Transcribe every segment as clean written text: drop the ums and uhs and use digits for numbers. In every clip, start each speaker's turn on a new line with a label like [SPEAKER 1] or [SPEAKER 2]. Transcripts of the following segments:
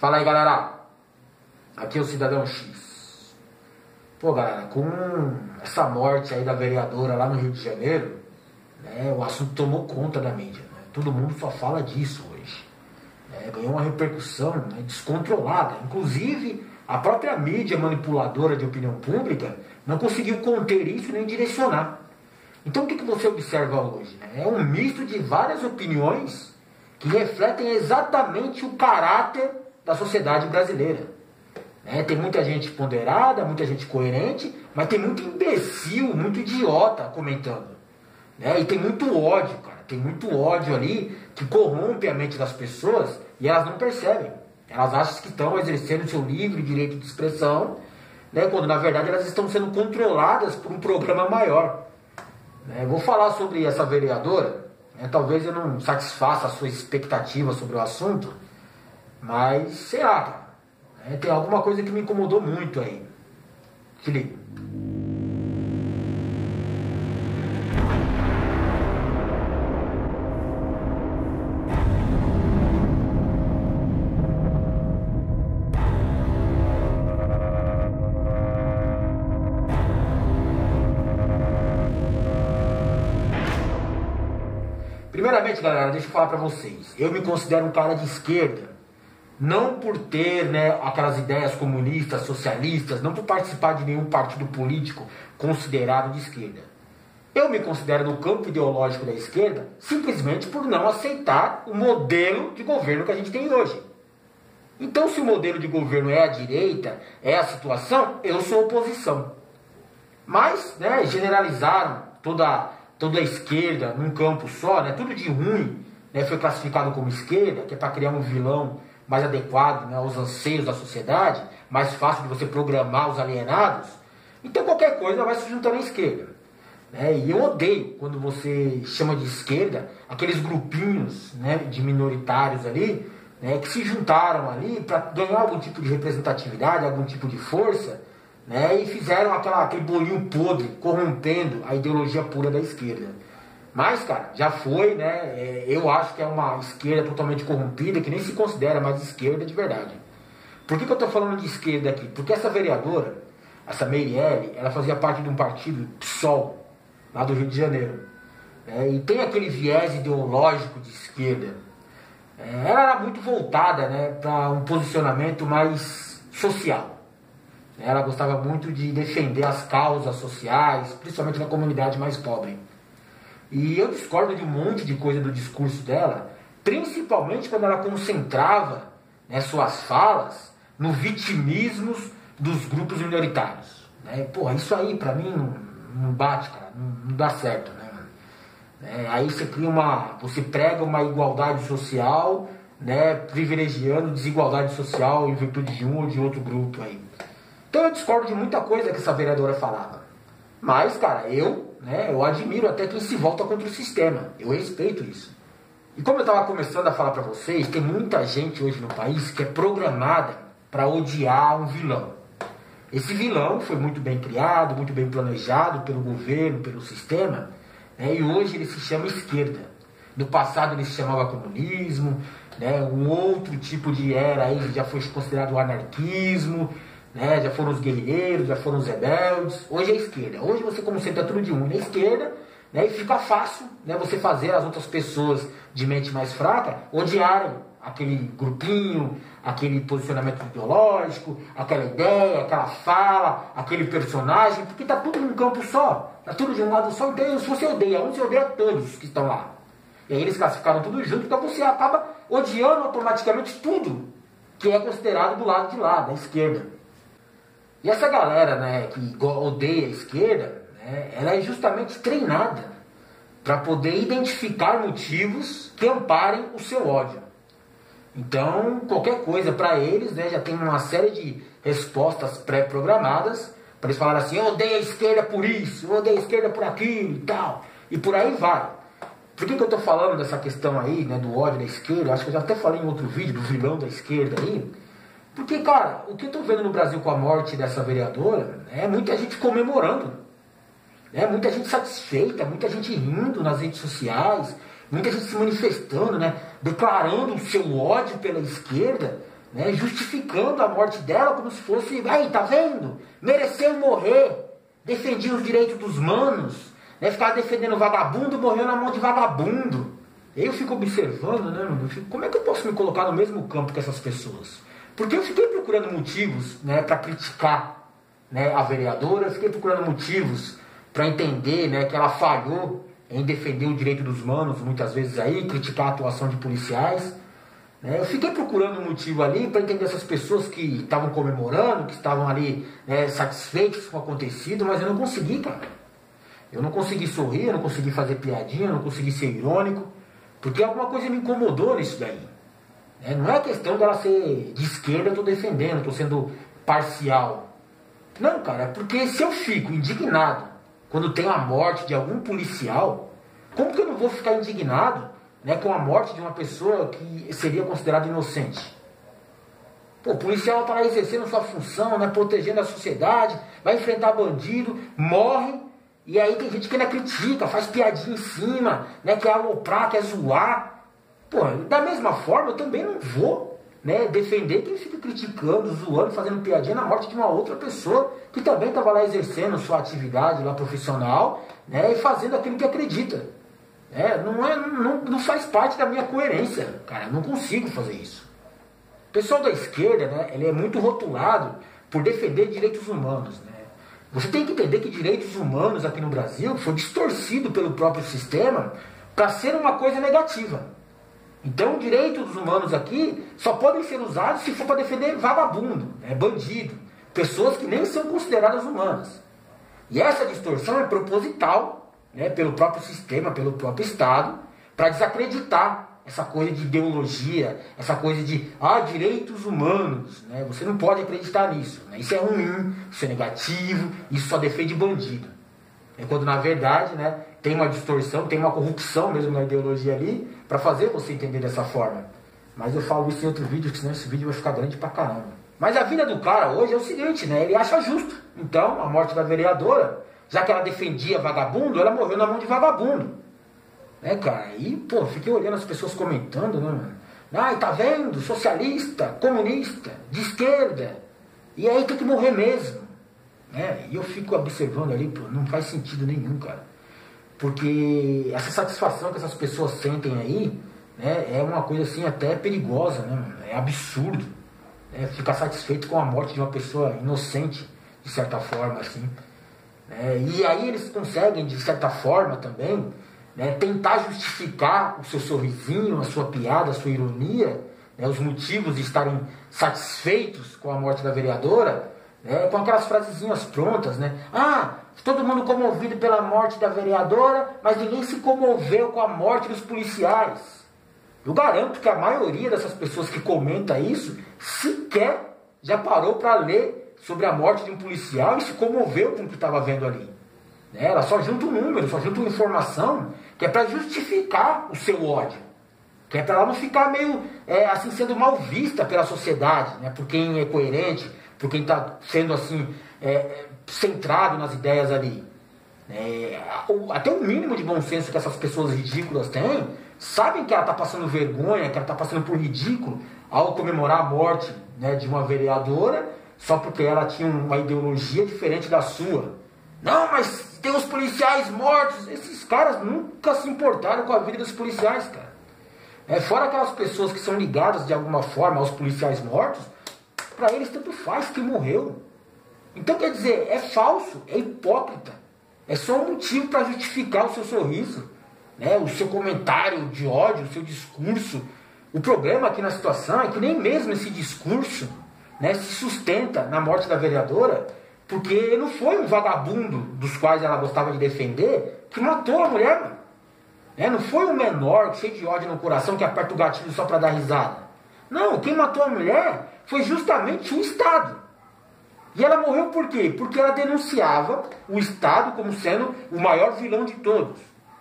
[SPEAKER 1] Fala aí, galera. Aqui é o Cidadão X. Pô, galera, com essa morte aí da vereadora lá no Rio de Janeiro, né, o assunto tomou conta da mídia. Né? Todo mundo só fala disso hoje. Ganhou uma repercussão, né, descontrolada. Inclusive, a própria mídia manipuladora de opinião pública não conseguiu conter isso nem direcionar. Então, o que você observa hoje? Né? É um misto de várias opiniões que refletem exatamente o caráter da sociedade brasileira. Tem muita gente ponderada, muita gente coerente, mas tem muito imbecil, muito idiota comentando. E tem muito ódio, cara. Tem muito ódio ali que corrompe a mente das pessoas e elas não percebem. Elas acham que estão exercendo seu livre direito de expressão, quando na verdade elas estão sendo controladas por um programa maior. Vou falar sobre essa vereadora. Talvez eu não satisfaça a sua expectativa sobre o assunto, mas sei lá, cara. Tem alguma coisa que me incomodou muito aí. Se liga. Primeiramente, galera, deixa eu falar pra vocês. Eu me considero um cara de esquerda, não por ter aquelas ideias comunistas, socialistas, não por participar de nenhum partido político considerado de esquerda. Eu me considero no campo ideológico da esquerda simplesmente por não aceitar o modelo de governo que a gente tem hoje. Então, se o modelo de governo é a direita, é a situação, eu sou oposição. Mas, generalizaram toda a esquerda num campo só, tudo de ruim foi classificado como esquerda, que é para criar um vilão mais adequado aos anseios da sociedade, mais fácil de você programar os alienados. Então qualquer coisa vai se juntando à esquerda. E eu odeio quando você chama de esquerda aqueles grupinhos de minoritários ali, que se juntaram ali para ganhar algum tipo de representatividade, algum tipo de força, e fizeram aquele bolinho podre, corrompendo a ideologia pura da esquerda. Mas, cara, já foi, eu acho que é uma esquerda totalmente corrompida, que nem se considera mais esquerda de verdade. Por que eu tô falando de esquerda aqui? Porque essa vereadora, essa Meirelle, ela fazia parte de um partido PSOL, lá do Rio de Janeiro. E tem aquele viés ideológico de esquerda. Ela era muito voltada para um posicionamento mais social. Ela gostava muito de defender as causas sociais, principalmente na comunidade mais pobre. E eu discordo de um monte de coisa do discurso dela, principalmente quando ela concentrava suas falas no vitimismo dos grupos minoritários. Porra, isso aí pra mim não bate, cara, não dá certo. Aí você prega uma igualdade social, privilegiando desigualdade social em virtude de um ou de outro grupo aí. Então eu discordo de muita coisa que essa vereadora falava. Mas, cara, eu admiro até quem se volta contra o sistema. Eu respeito isso. E como eu estava começando a falar para vocês, tem muita gente hoje no país que é programada para odiar um vilão. Esse vilão foi muito bem criado, muito bem planejado pelo governo, pelo sistema, e hoje ele se chama esquerda. No passado ele se chamava comunismo, um outro tipo de era aí já foi considerado o anarquismo, já foram os guerrilheiros, já foram os rebeldes. Hoje é a esquerda. Hoje você concentra tudo de um na esquerda, e fica fácil você fazer as outras pessoas de mente mais fraca odiarem aquele grupinho, aquele posicionamento ideológico, aquela ideia, aquela fala, aquele personagem, porque tá tudo num campo só, tá tudo de um lado só. Então, se você odeia um, você odeia todos que estão lá. E aí eles classificaram tudo junto, então você acaba odiando automaticamente tudo que é considerado do lado de lá, da esquerda. E essa galera que odeia a esquerda, ela é justamente treinada para poder identificar motivos que amparem o seu ódio. Então, qualquer coisa para eles, já tem uma série de respostas pré-programadas para eles falarem assim: eu odeio a esquerda por isso, eu odeio a esquerda por aquilo e tal. E por aí vai. Por que eu estou falando dessa questão aí, do ódio da esquerda? Acho que eu já até falei em outro vídeo do vilão da esquerda aí. Porque, cara, o que eu estou vendo no Brasil com a morte dessa vereadora é muita gente comemorando. Muita gente satisfeita, muita gente rindo nas redes sociais, muita gente se manifestando, declarando o seu ódio pela esquerda, né, justificando a morte dela como se fosse, aí, tá vendo? Mereceu morrer, defendia os direitos dos manos, né, ficava defendendo vagabundo, morreu na mão de vagabundo. Eu fico observando, né, como é que eu posso me colocar no mesmo campo que essas pessoas? Porque eu fiquei procurando motivos, né, para criticar, né, a vereadora, eu fiquei procurando motivos para entender, né, que ela falhou em defender o direito dos manos, muitas vezes aí, criticar a atuação de policiais. Né? Eu fiquei procurando um motivo ali para entender essas pessoas que estavam comemorando, que estavam ali, né, satisfeitos com o acontecido, mas eu não consegui, cara. Eu não consegui sorrir, eu não consegui fazer piadinha, eu não consegui ser irônico, porque alguma coisa me incomodou nisso daí. Não é questão dela ser de esquerda, eu estou defendendo, estou sendo parcial. Não, cara, é porque se eu fico indignado quando tem a morte de algum policial, como que eu não vou ficar indignado, né, com a morte de uma pessoa que seria considerada inocente? Pô, o policial está lá exercendo sua função, né, protegendo a sociedade, vai enfrentar bandido, morre, e aí tem gente que ainda critica, faz piadinha em cima, né, quer aloprar, quer zoar. Pô, da mesma forma eu também não vou, né, defender quem fica criticando, zoando, fazendo piadinha na morte de uma outra pessoa que também estava lá exercendo sua atividade lá profissional, né, e fazendo aquilo que acredita. Não faz parte da minha coerência, cara, eu não consigo fazer isso. O pessoal da esquerda, né, ele é muito rotulado por defender direitos humanos, né. Você tem que entender que direitos humanos aqui no Brasil foi distorcido pelo próprio sistema para ser uma coisa negativa. Então, direitos humanos aqui só podem ser usados se for para defender vagabundo, né, bandido, pessoas que nem são consideradas humanas. E essa distorção é proposital, né, pelo próprio sistema, pelo próprio Estado, para desacreditar essa coisa de ideologia, essa coisa de direitos humanos, né? Você não pode acreditar nisso, né? Isso é ruim, isso é negativo, isso só defende bandido. Quando na verdade, né, tem uma distorção, tem uma corrupção mesmo na ideologia ali, para fazer você entender dessa forma. Mas eu falo isso em outro vídeo, porque senão esse vídeo vai ficar grande pra caramba. Mas a vida do cara hoje é o seguinte, né? Ele acha justo. Então, a morte da vereadora, já que ela defendia vagabundo, ela morreu na mão de vagabundo. Cara, e, pô, fiquei olhando as pessoas comentando, né, mano? Ai, tá vendo? Socialista, comunista, de esquerda. E aí tem que morrer mesmo. E eu fico observando ali, pô, não faz sentido nenhum, cara. Porque essa satisfação que essas pessoas sentem aí, né, é uma coisa assim até perigosa, né, mano? É absurdo. Ficar satisfeito com a morte de uma pessoa inocente, de certa forma, assim. E aí eles conseguem, de certa forma também, né, tentar justificar o seu sorrisinho, a sua piada, a sua ironia, né, os motivos de estarem satisfeitos com a morte da vereadora, né, com aquelas frasezinhas prontas, né? Todo mundo comovido pela morte da vereadora, mas ninguém se comoveu com a morte dos policiais. Eu garanto que a maioria dessas pessoas que comenta isso sequer já parou para ler sobre a morte de um policial e se comoveu com o que estava vendo ali. Ela só junta um número, só junta uma informação que é para justificar o seu ódio, que é para ela não ficar meio assim sendo mal vista pela sociedade, né, por quem é coerente, por quem está sendo assim centrado nas ideias ali. Até o mínimo de bom senso que essas pessoas ridículas têm, sabem que ela está passando vergonha, que ela está passando por ridículo ao comemorar a morte, né, de uma vereadora, só porque ela tinha uma ideologia diferente da sua. Não, mas tem os policiais mortos. Esses caras nunca se importaram com a vida dos policiais, cara. Fora aquelas pessoas que são ligadas de alguma forma aos policiais mortos, para eles tanto faz que morreu. Então, quer dizer, é falso, é hipócrita. É só um motivo para justificar o seu sorriso, né, o seu comentário de ódio, o seu discurso. O problema aqui na situação é que nem mesmo esse discurso, né, se sustenta na morte da vereadora, porque não foi um vagabundo dos quais ela gostava de defender que matou a mulher, mano. Não foi um menor cheio de ódio no coração que aperta o gatilho só para dar risada. Não, quem matou a mulher foi justamente o Estado. E ela morreu por quê? Porque ela denunciava o Estado como sendo o maior vilão de todos.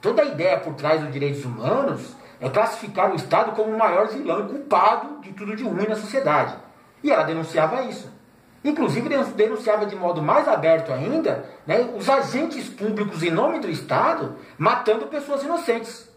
[SPEAKER 1] Toda a ideia por trás dos direitos humanos é classificar o Estado como o maior vilão e culpado de tudo de ruim na sociedade. E ela denunciava isso. Inclusive denunciava de modo mais aberto ainda, né, os agentes públicos em nome do Estado matando pessoas inocentes.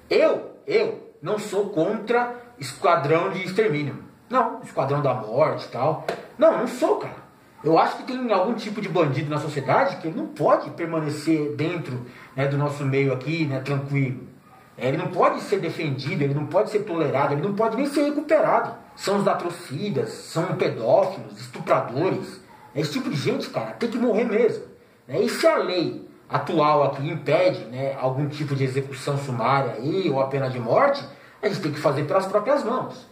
[SPEAKER 1] Eu não sou contra esquadrão de extermínio. Não, Esquadrão da Morte e tal. Não, não sou, cara. Eu acho que tem algum tipo de bandido na sociedade que ele não pode permanecer dentro, né, do nosso meio aqui, né, tranquilo. Ele não pode ser defendido, ele não pode ser tolerado, ele não pode nem ser recuperado. São os latrocidas, são pedófilos, estupradores. Esse tipo de gente, cara, tem que morrer mesmo. E se a lei atual aqui impede, né, algum tipo de execução sumária aí, ou a pena de morte, a gente tem que fazer pelas próprias mãos.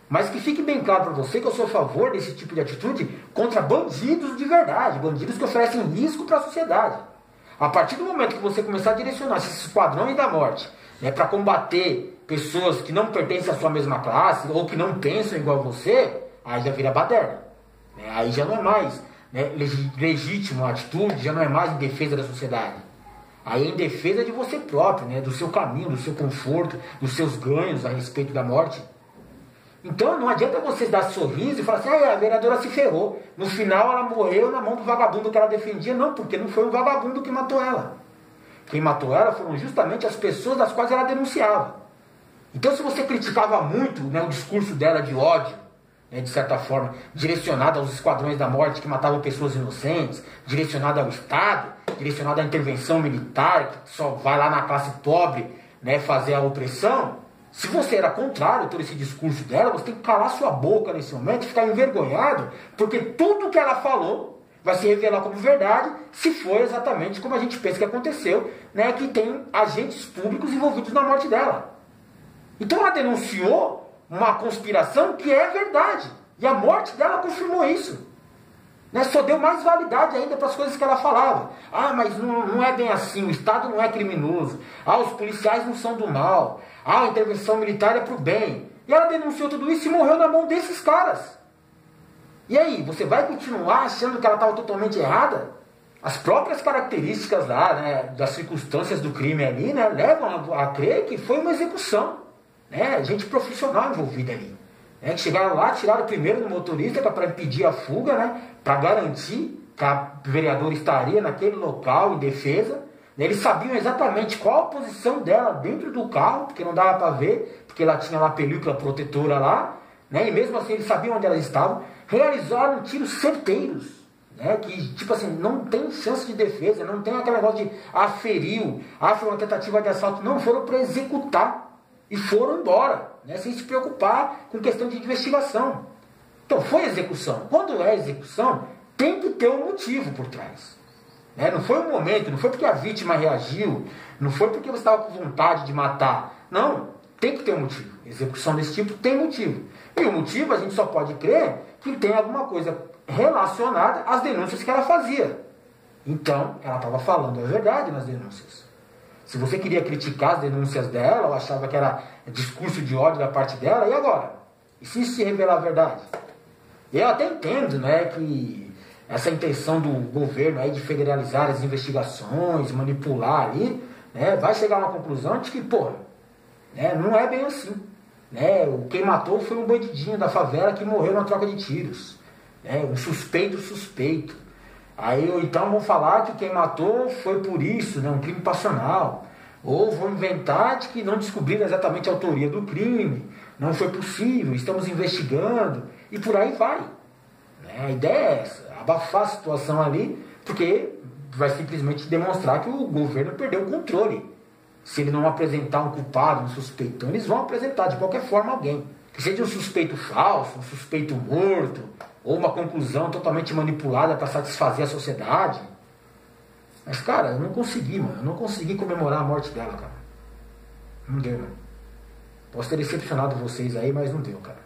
[SPEAKER 1] Mas que fique bem claro para você que eu sou a favor desse tipo de atitude contra bandidos de verdade, bandidos que oferecem risco para a sociedade. A partir do momento que você começar a direcionar esses esquadrões da morte, né, para combater pessoas que não pertencem à sua mesma classe ou que não pensam igual a você, aí já vira baderna. Aí já não é mais, né, legítimo a atitude, já não é mais em defesa da sociedade. Aí é em defesa de você próprio, né, do seu caminho, do seu conforto, dos seus ganhos a respeito da morte. Então não adianta você dar sorriso e falar assim, a vereadora se ferrou. No final ela morreu na mão do vagabundo que ela defendia. Não, porque não foi o vagabundo que matou ela. Quem matou ela foram justamente as pessoas das quais ela denunciava. Então se você criticava muito, né, o discurso dela de ódio, né, de certa forma, direcionado aos esquadrões da morte que matavam pessoas inocentes, direcionado ao Estado, direcionado à intervenção militar, que só vai lá na classe pobre, né, fazer a opressão. Se você era contrário a todo esse discurso dela, você tem que calar sua boca nesse momento e ficar envergonhado, porque tudo que ela falou vai se revelar como verdade, se for exatamente como a gente pensa que aconteceu, né, que tem agentes públicos envolvidos na morte dela. Então ela denunciou uma conspiração que é verdade, e a morte dela confirmou isso. Né, só deu mais validade ainda para as coisas que ela falava. Mas não é bem assim, o Estado não é criminoso. Os policiais não são do mal. A intervenção militar é para o bem. E ela denunciou tudo isso e morreu na mão desses caras. E aí, você vai continuar achando que ela estava totalmente errada? As próprias características lá, né, das circunstâncias do crime ali, né, levam a crer que foi uma execução. Né, gente profissional envolvida ali. Que chegaram lá, tiraram primeiro do motorista para impedir a fuga, né, para garantir que a vereadora estaria naquele local em defesa. Eles sabiam exatamente qual a posição dela dentro do carro, porque não dava para ver, porque ela tinha lá a película protetora lá, né, e mesmo assim eles sabiam onde elas estavam. Realizaram tiros certeiros, né, que tipo assim, não tem chance de defesa, não tem aquele negócio de feriu, foi uma tentativa de assalto. Não, foram para executar e foram embora, né, sem se preocupar com questão de investigação. Então foi execução. Quando é execução, tem que ter um motivo por trás. Não foi um momento, não foi porque a vítima reagiu, não foi porque você estava com vontade de matar. Não, tem que ter um motivo. Execução desse tipo tem motivo. E o motivo a gente só pode crer que tem alguma coisa relacionada às denúncias que ela fazia. Então, ela estava falando a verdade nas denúncias. Se você queria criticar as denúncias dela, ou achava que era discurso de ódio da parte dela, e agora? E se isso se revelar a verdade? Eu até entendo, né, que essa intenção do governo aí de federalizar as investigações, manipular ali, né, vai chegar a uma conclusão de que, né, não é bem assim. Né, quem matou foi um bandidinho da favela que morreu na troca de tiros. Né, um suspeito. Aí, ou então vão falar que quem matou foi por isso, né, um crime passional. Ou vão inventar de que não descobriram exatamente a autoria do crime, não foi possível, estamos investigando, e por aí vai. A ideia é essa, abafar a situação ali, porque vai simplesmente demonstrar que o governo perdeu o controle. Se ele não apresentar um culpado, um suspeitão, eles vão apresentar de qualquer forma alguém. Que seja um suspeito falso, um suspeito morto, ou uma conclusão totalmente manipulada para satisfazer a sociedade. Mas, cara, eu não consegui, mano. Eu não consegui comemorar a morte dela, cara. Não deu, mano. Posso ter decepcionado vocês aí, mas não deu, cara.